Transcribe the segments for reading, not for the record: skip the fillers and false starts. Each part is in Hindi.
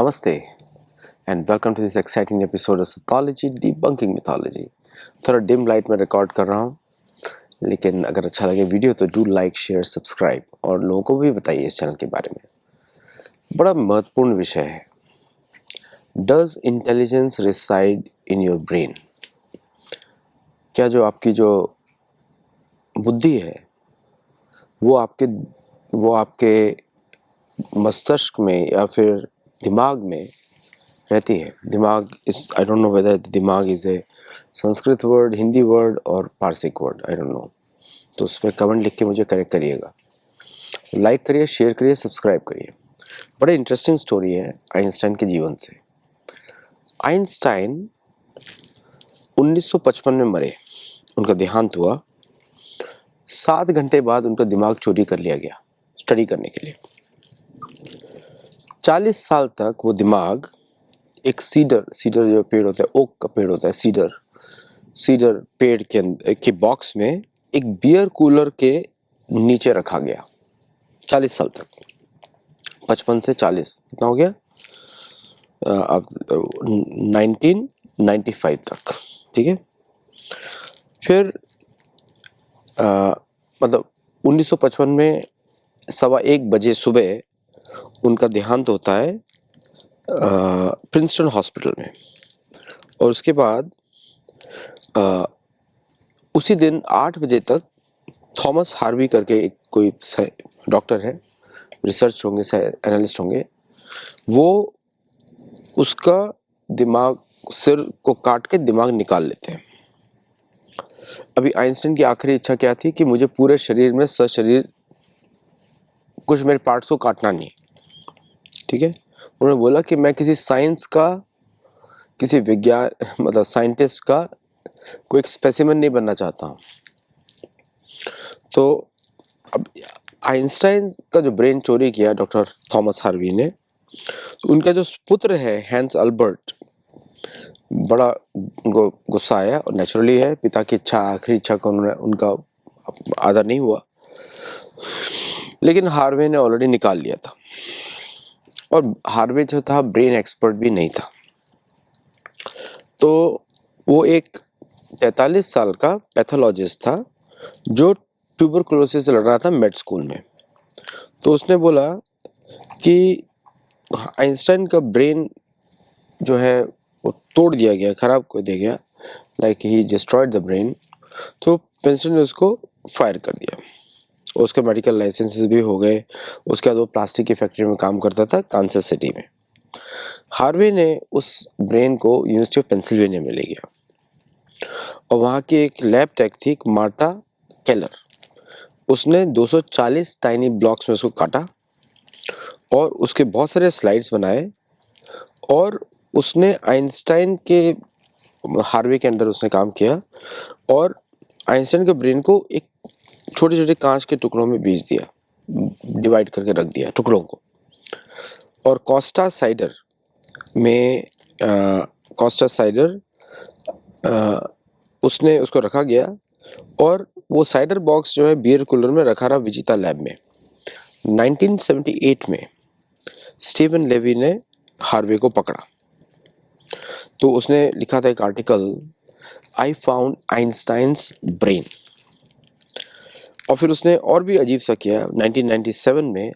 Namaste and welcome to this exciting episode of Pathology Debunking Mythology। थोड़ा डिम लाइट में रिकॉर्ड कर रहा हूँ, लेकिन अगर अच्छा लगे वीडियो तो डू लाइक शेयर सब्सक्राइब और लोगों को भी बताइए इस चैनल के बारे में। बड़ा महत्वपूर्ण विषय है, does intelligence reside in your brain. क्या जो आपकी जो बुद्धि है वो आपके मस्तिष्क में या फिर दिमाग में रहती है। दिमाग इस आई डोंट नो वेदर दिमाग is a Sanskrit word, Hindi word और Parsik word, I don't know. तो उस पर कमेंट लिख के मुझे करेक्ट करिएगा। लाइक करिए, शेयर करिए, सब्सक्राइब करिए। बड़ा इंटरेस्टिंग स्टोरी है आइंस्टाइन के जीवन से। आइंस्टाइन 1955 में मरे, उनका देहांत हुआ। 7 घंटे बाद उनका दिमाग चोरी कर लिया गया स्टडी करने के लिए। 40 साल तक वो दिमाग एक सीडर जो पेड़ होता है, ओक का पेड़ होता है, सीडर पेड़ के बॉक्स में एक बियर कूलर के नीचे रखा गया 40 साल तक। 55 से 40 कितना हो गया? अब 1995 तक, ठीक है। फिर मतलब 1955 में 1:15 बजे सुबह उनका देहांत होता है प्रिंसटन हॉस्पिटल में। और उसके बाद उसी दिन 8 बजे तक थॉमस हार्वी करके एक कोई डॉक्टर है, रिसर्च होंगे, एनालिस्ट होंगे, वो उसका दिमाग, सिर को काट के दिमाग निकाल लेते हैं। अभी आइंस्टाइन की आखिरी इच्छा क्या थी कि मुझे पूरे शरीर में सशरीर कुछ मेरे पार्ट्स को काटना नहीं, ठीक है। उन्होंने बोला कि मैं किसी साइंस का, किसी विज्ञान मतलब साइंटिस्ट का कोई एक स्पेसिमेन नहीं बनना चाहता हूँ। तो अब आइंस्टाइन का जो ब्रेन चोरी किया डॉक्टर थॉमस हार्वी ने, तो उनका जो पुत्र है हैंस अल्बर्ट, बड़ा उनको गुस्सा आया और नेचुरली है, पिता की इच्छा, आखिरी इच्छा को उनका आदर नहीं हुआ। लेकिन हार्वे ने ऑलरेडी निकाल लिया था, और हार्वे जो था ब्रेन एक्सपर्ट भी नहीं था। तो वो एक 43 साल का पैथोलॉजिस्ट था जो ट्यूबरकुलोसिस से लड़ रहा था मेड स्कूल में। तो उसने बोला कि आइंस्टाइन का ब्रेन जो है वो तोड़ दिया गया, खराब कर दिया गया, like he destroyed the brain. तो प्रिंसटन ने उसको फायर कर दिया। उसके मेडिकल लाइसेंसेस भी हो गए। उसके बाद वो प्लास्टिक की फैक्ट्री में काम करता था कांसास सिटी में। हार्वे ने उस ब्रेन को यूनिवर्सिटी ऑफ पेंसिल्वेनिया में ले गया, और वहाँ की एक लैब टेक थी मार्टा केलर। उसने 240 टाइनी ब्लॉक्स में उसको काटा और उसके बहुत सारे स्लाइड्स बनाए, और उसने आइंस्टाइन के हार्वे के अंडर उसने काम किया, और आइंस्टाइन के ब्रेन को एक छोटे छोटे कांच के टुकड़ों में बीज दिया, डिवाइड करके रख दिया टुकड़ों को। और कोस्टा साइडर में उसने उसको रखा गया, और वो साइडर बॉक्स जो है बियर कूलर में रखा रहा विजिता लैब में। 1978 में स्टीवन लेवी ने हार्वे को पकड़ा। तो उसने लिखा था एक article, I found Einstein's brain. और फिर उसने और भी अजीब सा किया। 1997 में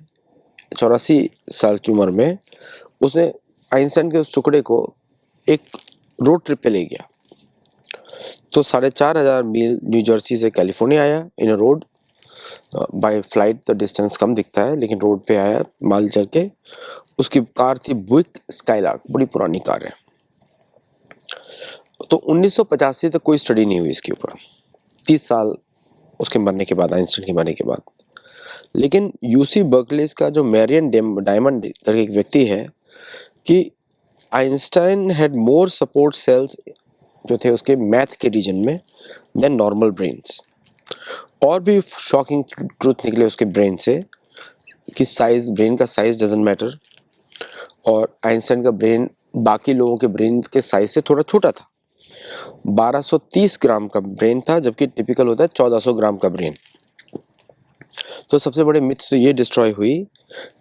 84 साल की उम्र में उसने आइंस्टाइन के उस टुकड़े को एक रोड ट्रिप पे ले गया। तो 4,500 मील न्यू जर्सी से कैलिफोर्निया आया इन अ रोड। बाय फ्लाइट तो डिस्टेंस कम दिखता है, लेकिन रोड पे आया माल चल के। उसकी कार थी बुइक स्काईलार्क, बड़ी पुरानी कार है। तो 1985 तक कोई स्टडी नहीं हुई इसके ऊपर, 30 साल उसके मरने के बाद, आइंस्टाइन के मरने के बाद। लेकिन यूसी बर्कले का जो मैरियन डायमंड करके एक व्यक्ति है, कि Einstein had more support cells जो थे उसके मैथ के रीजन में देन नॉर्मल ब्रेन्स। और भी शॉकिंग ट्रूथ निकले उसके ब्रेन से कि साइज, ब्रेन का साइज डजंट मैटर। और आइंस्टाइन का ब्रेन बाकी लोगों के ब्रेन के साइज से थोड़ा छोटा था। 1230 ग्राम का ब्रेन था, जबकि टिपिकल होता है 1400 ग्राम का ब्रेन। तो सबसे बड़े मिथ तो ये डिस्ट्रॉय हुई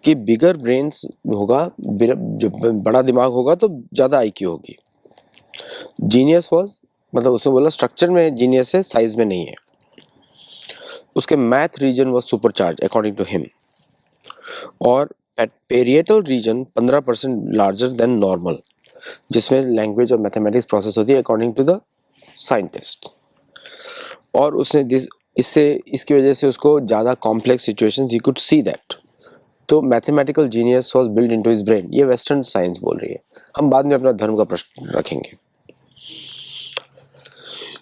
कि बिगर ब्रेन्स होगा, जब बड़ा दिमाग होगा तो ज़्यादा आईक्यू होगी। जीनियस वॉज, मतलब उसने बोला स्ट्रक्चर में जीनियस है, साइज में नहीं है। उसके math region was supercharge according to him, और parietal region 15% larger than normal, जिसमें लैंग्वेज और मैथमेटिक्स प्रोसेस होती है अकॉर्डिंग टू द साइंटिस्ट। और उसने इसकी वजह से उसको ज़्यादा कॉम्प्लेक्स सिचुएशंस ही कुड सी दैट। तो mathematical genius was build into his brain, ये वेस्टर्न साइंस बोल रही है। हम बाद में अपना धर्म का प्रश्न रखेंगे।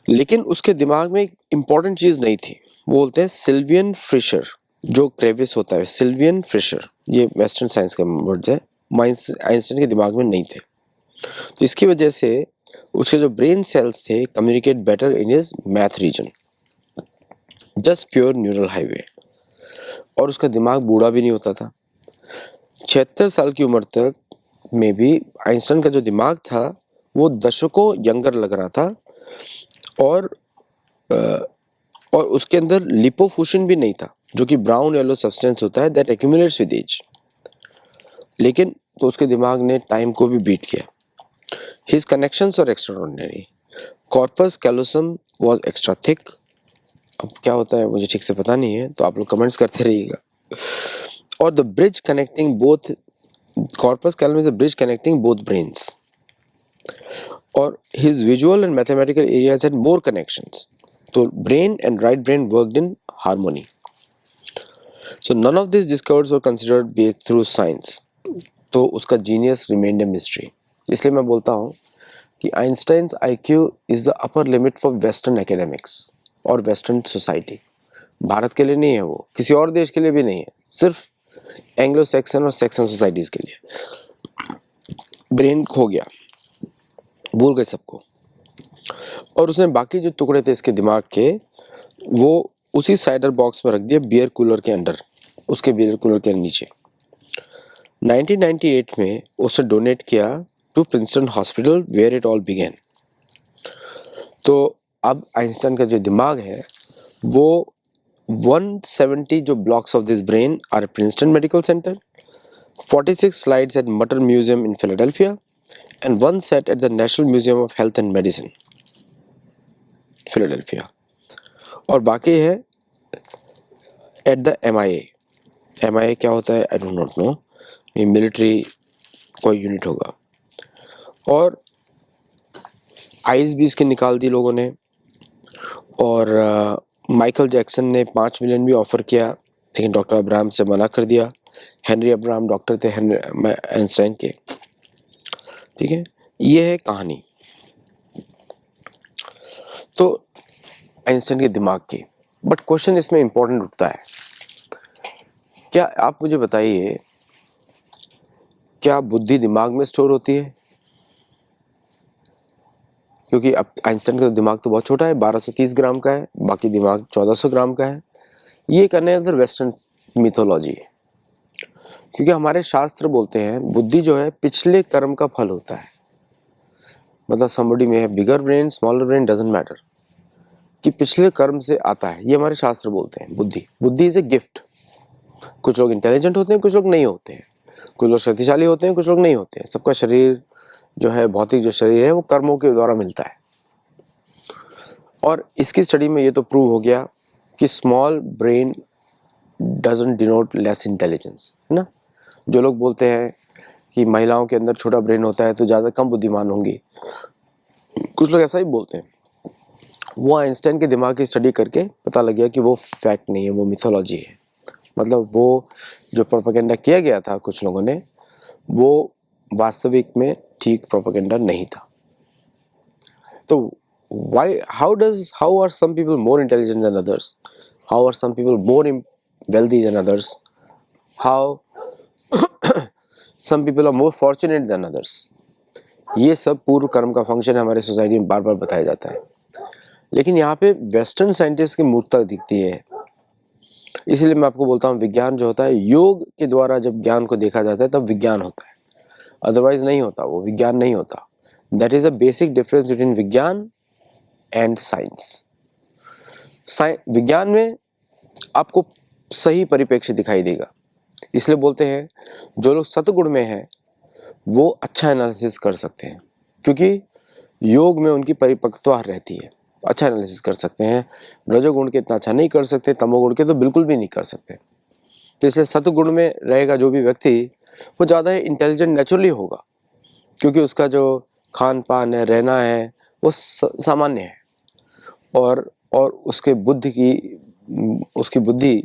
लेकिन उसके दिमाग में एक इंपॉर्टेंट चीज नहीं थी, वो बोलते हैं सिल्वियन फ्रिशर, जो क्रेविस होता है, सिल्वियन फ्रिशर, ये वेस्टर्न साइंस का वर्ड्स है, आइंस्टाइन के दिमाग में नहीं थे। तो इसकी वजह से उसके जो ब्रेन सेल्स थे communicate better in his math region, just pure neural highway. और उसका दिमाग बूढ़ा भी नहीं होता था। 76 साल की उम्र तक में भी आइंस्टाइन का जो दिमाग था वो दशकों यंगर लग रहा था। और उसके अंदर लिपोफुशिन भी नहीं था, जो कि ब्राउन येलो सब्सटेंस होता है दैट एक्यूमुलेट्स विद एज। लेकिन तो उसके दिमाग ने टाइम को भी बीट किया। His connections are extraordinary. Corpus callosum was extra thick. अब क्या होता है मुझे ठीक से पता नहीं है, तो आप लोग कमेंट्स करते रहिएगा। और the bridge connecting both, corpus callosum is the bridge connecting both brains. और his visual and mathematical areas had more connections. तो brain and right brain worked in harmony. So none of this discovers were considered breakthrough science. तो उसका जीनियस रिमेन्ड ए मिस्ट्री। इसलिए मैं बोलता हूँ कि Einstein's IQ is the upper limit for western academics और वेस्टर्न सोसाइटी। भारत के लिए नहीं है, वो किसी और देश के लिए भी नहीं है, सिर्फ एंग्लो सैक्सन और सैक्सन सोसाइटीज के लिए। ब्रेन खो गया, भूल गए सबको। और उसने बाकी जो टुकड़े थे इसके दिमाग के, वो उसी साइडर बॉक्स में रख दिया, बियर कूलर के अंडर, उसके बियर कूलर के नीचे। 1998 में उसने डोनेट किया to Princeton hospital where it all began. तो अब आइंस्टाइन का जो दिमाग है वो 170 जो blocks of this brain are Princeton medical center, 46 slides at Mutter museum in Philadelphia and 1 set at the national museum of health and medicine Philadelphia. और बाकी है एट द MIA। MIA क्या होता है आई डोंट नॉट नो, ये मिलिट्री कोई यूनिट होगा। और आइज भी इसके निकाल दी लोगों ने। और माइकल जैक्सन ने 5 मिलियन भी ऑफर किया, लेकिन डॉक्टर अब्राहम से मना कर दिया। हेनरी अब्राहम डॉक्टर थे आइंस्टाइन के। ठीक है, ये है कहानी तो आइंस्टाइन के दिमाग की। बट क्वेश्चन इसमें इंपॉर्टेंट उठता है, क्या आप मुझे बताइए, क्या बुद्धि दिमाग में स्टोर होती है? क्योंकि अब आइंस्टाइन का दिमाग तो बहुत छोटा है, 1230 ग्राम का है, बाकी दिमाग 1400 ग्राम का है। ये एक अनदर वेस्टर्न मिथोलॉजी है। क्योंकि हमारे शास्त्र बोलते हैं बुद्धि जो है पिछले कर्म का फल होता है। मतलब somebody में है bigger brain smaller brain doesn't matter, कि पिछले कर्म से आता है, ये हमारे शास्त्र बोलते हैं। बुद्धि इज ए गिफ्ट। कुछ लोग इंटेलिजेंट होते हैं, कुछ लोग नहीं होते हैं, कुछ लोग शक्तिशाली होते हैं, कुछ लोग नहीं होते हैं। सबका शरीर जो है, भौतिक जो शरीर है, वो कर्मों के द्वारा मिलता है। और इसकी स्टडी में ये तो प्रूव हो गया कि small brain doesn't denote less intelligence, है ना। जो लोग बोलते हैं कि महिलाओं के अंदर छोटा ब्रेन होता है तो ज़्यादा कम बुद्धिमान होंगी, कुछ लोग ऐसा ही बोलते हैं। वो आइंस्टाइन के दिमाग की स्टडी करके पता लग गया कि वो फैक्ट नहीं है, वो मिथोलॉजी है। मतलब वो जो प्रोपेगेंडा किया गया था कुछ लोगों ने, वो वास्तविक में ठीक प्रोपेगेंडा नहीं था। तो how are some people more intelligent than others? How are some people more wealthy than others? How some people are more fortunate than others? ये सब पूर्व कर्म का फंक्शन हमारे सोसाइटी में बार बार बताया जाता है। लेकिन यहाँ पे वेस्टर्न साइंटिस्ट की मूर्खता दिखती है। इसलिए मैं आपको बोलता हूँ, विज्ञान जो होता है, योग के द्वारा जब ज्ञान को देखा जाता है तब विज्ञान होता है, अदरवाइज नहीं होता, वो विज्ञान नहीं होता। That is a basic difference between विज्ञान एंड साइंस। विज्ञान में आपको सही परिप्रेक्ष्य दिखाई देगा। इसलिए बोलते हैं जो लोग सतगुण में हैं वो अच्छा एनालिसिस कर सकते हैं, क्योंकि योग में उनकी परिपक्वता रहती है, अच्छा एनालिसिस कर सकते हैं। रजोगुण के इतना अच्छा नहीं कर सकते, तमोगुण के तो बिल्कुल भी नहीं कर सकते। तो इसलिए सतगुण में रहेगा जो भी व्यक्ति, वो ज़्यादा इंटेलिजेंट नेचुरली होगा, क्योंकि उसका जो खान पान है, रहना है, वो सामान्य है, और उसकी बुद्धि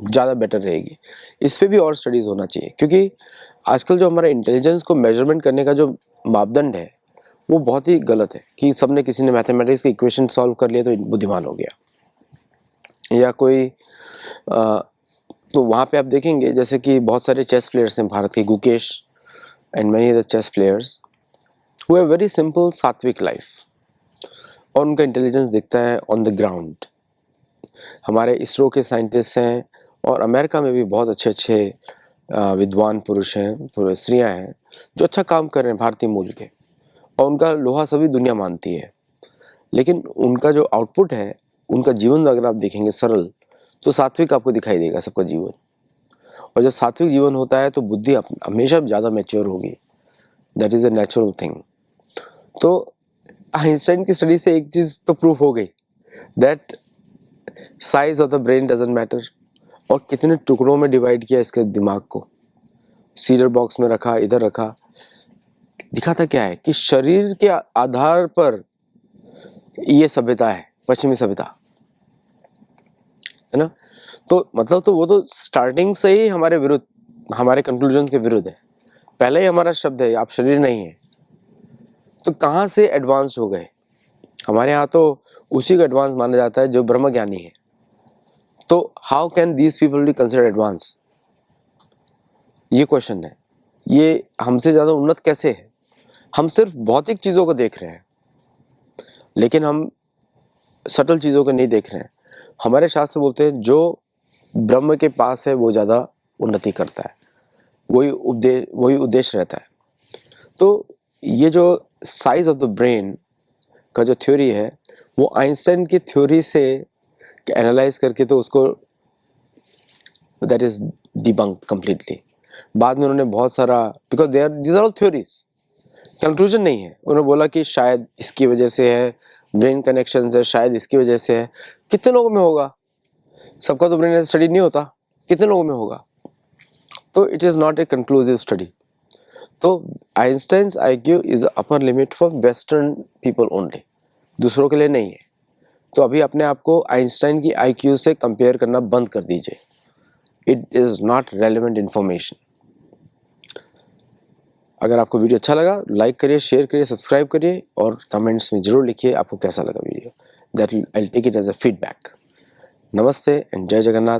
ज़्यादा बेटर रहेगी। इस पे भी और स्टडीज़ होना चाहिए, क्योंकि आजकल जो हमारा इंटेलिजेंस को मेजरमेंट करने का जो मापदंड है वो बहुत ही गलत है, कि सबने किसी ने मैथमेटिक्स की इक्वेशन सॉल्व कर लिया तो बुद्धिमान हो गया, या कोई तो वहाँ पे आप देखेंगे जैसे कि बहुत सारे चेस प्लेयर्स हैं भारत के, Gukesh and many other chess players who have very simple sattvic life, और उनका इंटेलिजेंस दिखता है ऑन द ग्राउंड। हमारे इसरो के साइंटिस्ट हैं, और अमेरिका में भी बहुत अच्छे अच्छे विद्वान पुरुष हैं, स्त्रियां हैं जो अच्छा काम कर रहे हैं भारतीय मूल के, और उनका लोहा सभी दुनिया मानती है। लेकिन उनका जो आउटपुट है, उनका जीवन अगर आप देखेंगे सरल, तो सात्विक आपको दिखाई देगा सबका जीवन। और जब सात्विक जीवन होता है तो बुद्धि हमेशा ज़्यादा मैच्योर होगी, that is a natural thing. तो आइंस्टाइन की स्टडी से एक चीज़ तो प्रूफ हो गई, that size of the brain doesn't matter, और कितने टुकड़ों में डिवाइड किया इसके दिमाग को, सीडर बॉक्स में रखा, इधर रखा, दिखाता क्या है कि शरीर के आधार पर ये सभ्यता है, पश्चिमी सभ्यता है ना। तो मतलब तो वो तो स्टार्टिंग से ही हमारे विरुद्ध, हमारे कंक्लूजन के विरुद्ध है। पहले ही हमारा शब्द है आप शरीर नहीं है, तो कहाँ से एडवांस हो गए। हमारे यहाँ तो उसी को एडवांस माना जाता है जो ब्रह्मज्ञानी है। तो how can these people be considered advance, ये क्वेश्चन है। ये हमसे ज़्यादा उन्नत कैसे है। हम सिर्फ भौतिक चीज़ों को देख रहे हैं, लेकिन हम सटल चीज़ों को नहीं देख रहे हैं। हमारे शास्त्र बोलते हैं जो ब्रह्म के पास है वो ज़्यादा उन्नति करता है, वही उद्देश्य रहता है। तो ये जो साइज ऑफ द ब्रेन का जो थ्योरी है, वो आइंस्टाइन की थ्योरी से एनालाइज करके तो उसको दैट इज डिबंक्ड कंप्लीटली। बाद में उन्होंने बहुत सारा, because these are all theories, conclusion नहीं है। उन्होंने बोला कि शायद इसकी वजह से है, ब्रेन कनेक्शन है, शायद इसकी वजह से है। कितने लोगों में होगा, सबका तो ब्रेन स्टडी नहीं होता, कितने लोगों में होगा। तो it is not a conclusive study. तो Einstein's IQ is upper limit for western people only, दूसरों के लिए नहीं है। तो अभी अपने आप को आइंस्टाइन की IQ से कंपेयर करना बंद कर दीजिए, it is not relevant information. अगर आपको वीडियो अच्छा लगा, लाइक करिए, शेयर करिए, सब्सक्राइब करिए, और कमेंट्स में ज़रूर लिखिए आपको कैसा लगा video, that I will take it as a feedback. नमस्ते and Jai Jagannath.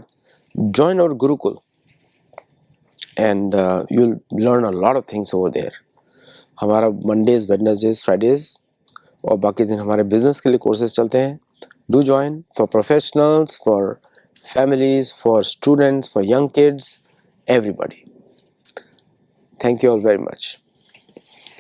Join our gurukul and you'll learn a lot of things over there. हमारा मंडेज, वेडनेसडेज, फ्राइडेज और बाकी दिन हमारे बिजनेस के लिए कोर्सेज चलते हैं। Do join, for professionals, for families, for students, for young kids, everybody. Thank you all very much.